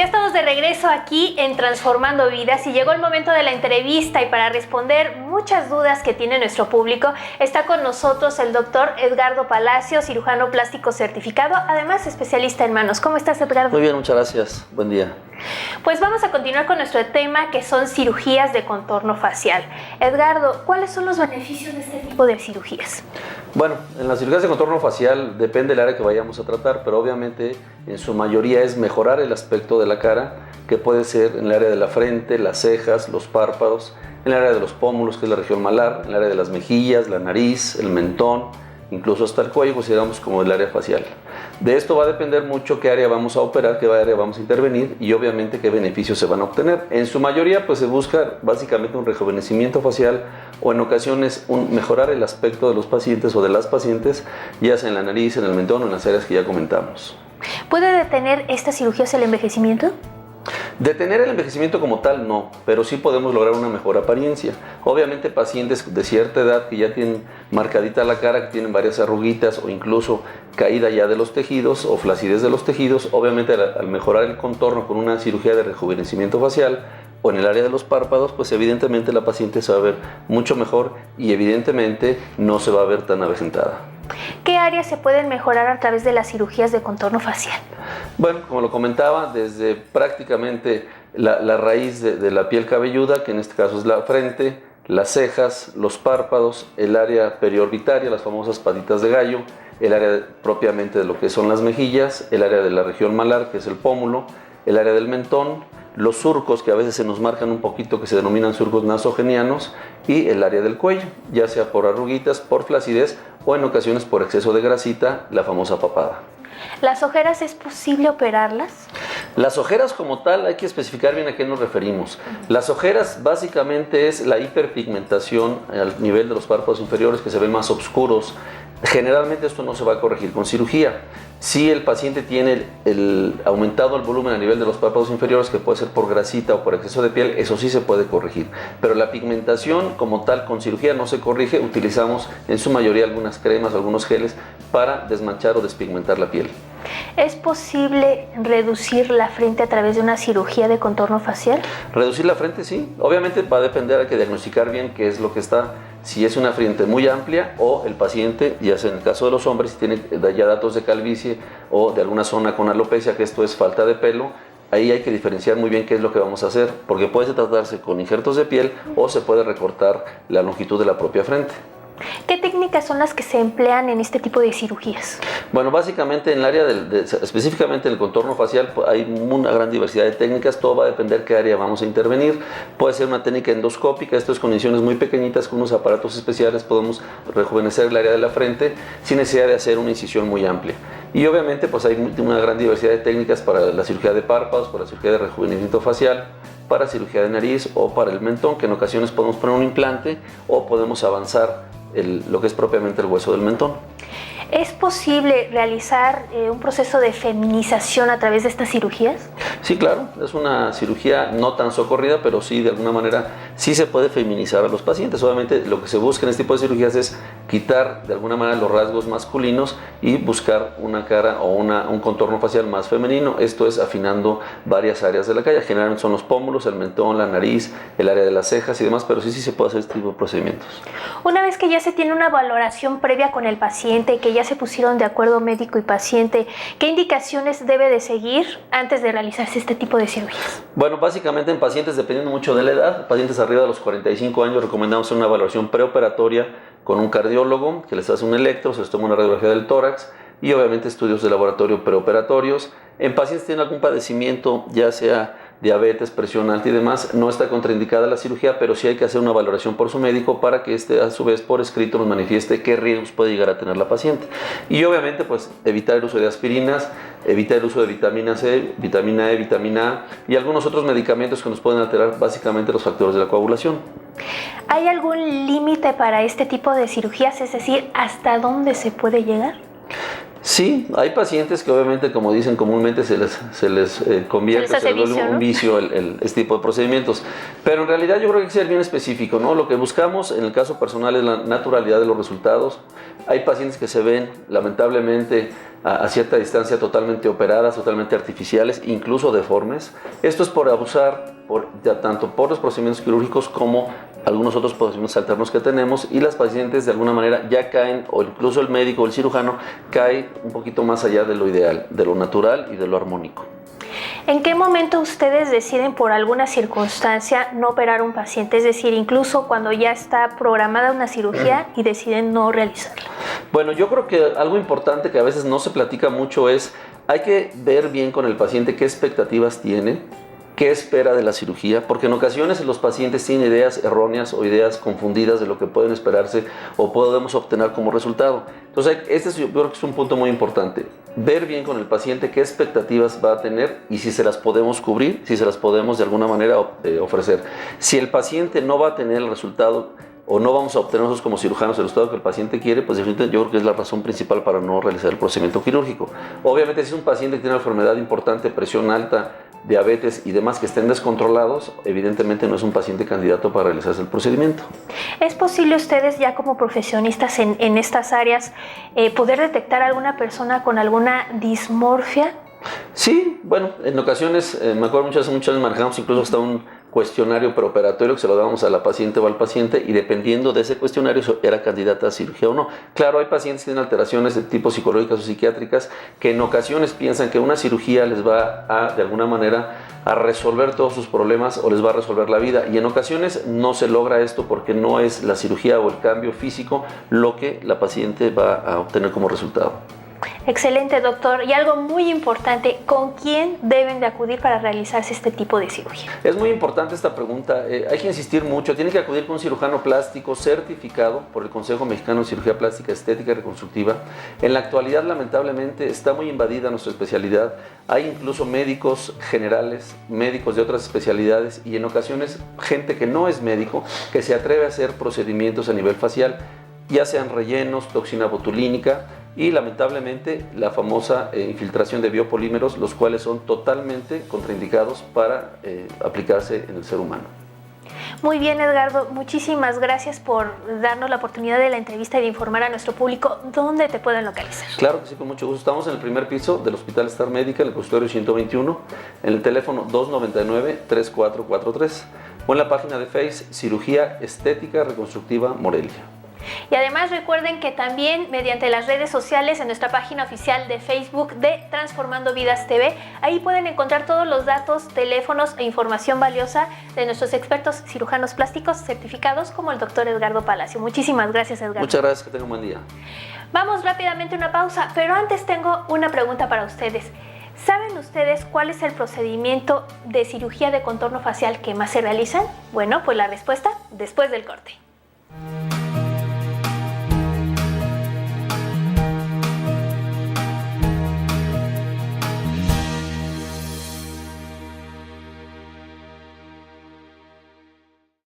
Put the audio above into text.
Ya estamos de regreso aquí en Transformando Vidas y llegó el momento de la entrevista, y para responder muchas dudas que tiene nuestro público está con nosotros el doctor Edgardo Palacios, cirujano plástico certificado, además especialista en manos. ¿Cómo estás, Edgardo? Muy bien, muchas gracias. Buen día. Pues vamos a continuar con nuestro tema, que son cirugías de contorno facial. Edgardo, ¿cuáles son los beneficios de este tipo de cirugías? Bueno, en las cirugías de contorno facial depende del área que vayamos a tratar, pero obviamente en su mayoría es mejorar el aspecto de la cara, que puede ser en el área de la frente, las cejas, los párpados, en el área de los pómulos, que es la región malar, en el área de las mejillas, la nariz, el mentón, incluso hasta el cuello, consideramos como el área facial. De esto va a depender mucho qué área vamos a operar, qué área vamos a intervenir y obviamente qué beneficios se van a obtener. En su mayoría pues se busca básicamente un rejuvenecimiento facial o en ocasiones mejorar el aspecto de los pacientes o de las pacientes, ya sea en la nariz, en el mentón o en las áreas que ya comentamos. ¿Puede detener estas cirugías el envejecimiento? Detener el envejecimiento como tal no, pero sí podemos lograr una mejor apariencia. Obviamente pacientes de cierta edad que ya tienen marcadita la cara, que tienen varias arruguitas o incluso caída ya de los tejidos o flacidez de los tejidos, obviamente al mejorar el contorno con una cirugía de rejuvenecimiento facial o en el área de los párpados, pues evidentemente la paciente se va a ver mucho mejor y evidentemente no se va a ver tan avejentada. ¿Qué áreas se pueden mejorar a través de las cirugías de contorno facial? Bueno, como lo comentaba, desde prácticamente la raíz de la piel cabelluda, que en este caso es la frente, las cejas, los párpados, el área periorbitaria, las famosas patitas de gallo, el área propiamente de lo que son las mejillas, el área de la región malar, que es el pómulo, el área del mentón, los surcos que a veces se nos marcan un poquito, que se denominan surcos nasogenianos, y el área del cuello, ya sea por arruguitas, por flacidez o en ocasiones por exceso de grasita, la famosa papada. ¿Las ojeras es posible operarlas? Las ojeras como tal hay que especificar bien a qué nos referimos. Las ojeras básicamente es la hiperpigmentación al nivel de los párpados inferiores, que se ven más oscuros. Generalmente esto no se va a corregir con cirugía. Si el paciente tiene aumentado el volumen a nivel de los párpados inferiores, que puede ser por grasita o por exceso de piel, eso sí se puede corregir. Pero la pigmentación como tal con cirugía no se corrige. Utilizamos en su mayoría algunas cremas, algunos geles para desmanchar o despigmentar la piel. ¿Es posible reducir la frente a través de una cirugía de contorno facial? Reducir la frente, sí. Obviamente va a depender, hay que diagnosticar bien qué es lo que está, si es una frente muy amplia o el paciente, ya sea en el caso de los hombres, si tiene ya datos de calvicie o de alguna zona con alopecia, que esto es falta de pelo. Ahí hay que diferenciar muy bien qué es lo que vamos a hacer, porque puede tratarse con injertos de piel o se puede recortar la longitud de la propia frente. ¿Qué técnicas son las que se emplean en este tipo de cirugías? Bueno, básicamente en el área específicamente en el contorno facial hay una gran diversidad de técnicas. Todo va a depender qué área vamos a intervenir. Puede ser una técnica endoscópica, esto es con incisiones muy pequeñitas, con unos aparatos especiales podemos rejuvenecer el área de la frente sin necesidad de hacer una incisión muy amplia. Y obviamente pues hay una gran diversidad de técnicas para la cirugía de párpados, para la cirugía de rejuvenecimiento facial, para cirugía de nariz o para el mentón, que en ocasiones podemos poner un implante o podemos avanzar lo que es propiamente el hueso del mentón. ¿Es posible realizar un proceso de feminización a través de estas cirugías? Sí, claro, es una cirugía no tan socorrida, pero sí de alguna manera sí se puede feminizar a los pacientes. Obviamente lo que se busca en este tipo de cirugías es quitar de alguna manera los rasgos masculinos y buscar una cara o un contorno facial más femenino. Esto es afinando varias áreas de la cara. Generalmente son los pómulos, el mentón, la nariz, el área de las cejas y demás, pero sí se puede hacer este tipo de procedimientos. Una vez que ya se tiene una valoración previa con el paciente, que ya se pusieron de acuerdo médico y paciente, ¿qué indicaciones debe de seguir antes de realizarse este tipo de cirugías? Bueno, básicamente en pacientes, dependiendo mucho de la edad, pacientes arriba de los 45 años, recomendamos una evaluación preoperatoria con un cardiólogo que les hace un electro, se les toma una radiografía del tórax y obviamente estudios de laboratorio preoperatorios. En pacientes que tienen algún padecimiento, ya sea diabetes, presión alta y demás, no está contraindicada la cirugía, pero sí hay que hacer una valoración por su médico para que este a su vez por escrito nos manifieste qué riesgos puede llegar a tener la paciente. Y obviamente pues evitar el uso de aspirinas, evitar el uso de vitamina C, vitamina E, vitamina A y algunos otros medicamentos que nos pueden alterar básicamente los factores de la coagulación. ¿Hay algún límite para este tipo de cirugías? Es decir, ¿hasta dónde se puede llegar? Sí, hay pacientes que obviamente, como dicen comúnmente, se les convierte, se les vuelve un vicio este tipo de procedimientos. Pero en realidad yo creo que hay que ser bien específico, ¿no? Lo que buscamos en el caso personal es la naturalidad de los resultados. Hay pacientes que se ven, lamentablemente, a cierta distancia totalmente operadas, totalmente artificiales, incluso deformes. Esto es por abusar tanto por los procedimientos quirúrgicos como algunos otros procedimientos alternos que tenemos, y las pacientes de alguna manera ya caen, o incluso el médico o el cirujano cae un poquito más allá de lo ideal, de lo natural y de lo armónico. ¿En qué momento ustedes deciden por alguna circunstancia no operar a un paciente? Es decir, incluso cuando ya está programada una cirugía y deciden no realizarla. Bueno, yo creo que algo importante que a veces no se platica mucho es, hay que ver bien con el paciente qué expectativas tiene, qué espera de la cirugía, porque en ocasiones los pacientes tienen ideas erróneas o ideas confundidas de lo que pueden esperarse o podemos obtener como resultado. Entonces, yo creo que es un punto muy importante. Ver bien con el paciente qué expectativas va a tener y si se las podemos cubrir, si se las podemos de alguna manera ofrecer. Si el paciente no va a tener el resultado o no vamos a obtener nosotros como cirujanos el resultado que el paciente quiere, pues definitivamente yo creo que es la razón principal para no realizar el procedimiento quirúrgico. Obviamente, si es un paciente que tiene una enfermedad importante, presión alta, diabetes y demás que estén descontrolados, evidentemente no es un paciente candidato para realizarse el procedimiento. ¿Es posible ustedes ya como profesionistas en estas áreas poder detectar a alguna persona con alguna dismorfia? Sí, bueno, en ocasiones, me acuerdo muchas veces manejamos incluso hasta un cuestionario preoperatorio que se lo dábamos a la paciente o al paciente, y dependiendo de ese cuestionario era candidata a cirugía o no. Claro, hay pacientes que tienen alteraciones de tipo psicológicas o psiquiátricas que en ocasiones piensan que una cirugía les va a, de alguna manera, a resolver todos sus problemas o les va a resolver la vida, y en ocasiones no se logra esto porque no es la cirugía o el cambio físico lo que la paciente va a obtener como resultado. Excelente, doctor. Y algo muy importante, ¿con quién deben de acudir para realizarse este tipo de cirugía? Es muy importante esta pregunta. Hay que insistir mucho. Tiene que acudir con un cirujano plástico certificado por el Consejo Mexicano de Cirugía Plástica, Estética y Reconstructiva. En la actualidad, lamentablemente, está muy invadida nuestra especialidad. Hay incluso médicos generales, médicos de otras especialidades y en ocasiones gente que no es médico que se atreve a hacer procedimientos a nivel facial, ya sean rellenos, toxina botulínica y lamentablemente la famosa infiltración de biopolímeros, los cuales son totalmente contraindicados para aplicarse en el ser humano. Muy bien, Edgardo, muchísimas gracias por darnos la oportunidad de la entrevista y de informar a nuestro público. ¿Dónde te pueden localizar? Claro que sí, con mucho gusto. Estamos en el primer piso del Hospital Star Médica, en el consultorio 121, en el teléfono 299-3443 o en la página de Facebook Cirugía Estética Reconstructiva Morelia. Y además recuerden que también mediante las redes sociales en nuestra página oficial de Facebook de Transformando Vidas TV, ahí pueden encontrar todos los datos, teléfonos e información valiosa de nuestros expertos cirujanos plásticos certificados como el doctor Edgardo Palacio. Muchísimas gracias, Edgardo. Muchas gracias, que tengan un buen día. Vamos rápidamente a una pausa, pero antes tengo una pregunta para ustedes. ¿Saben ustedes cuál es el procedimiento de cirugía de contorno facial que más se realizan? Bueno, pues la respuesta después del corte.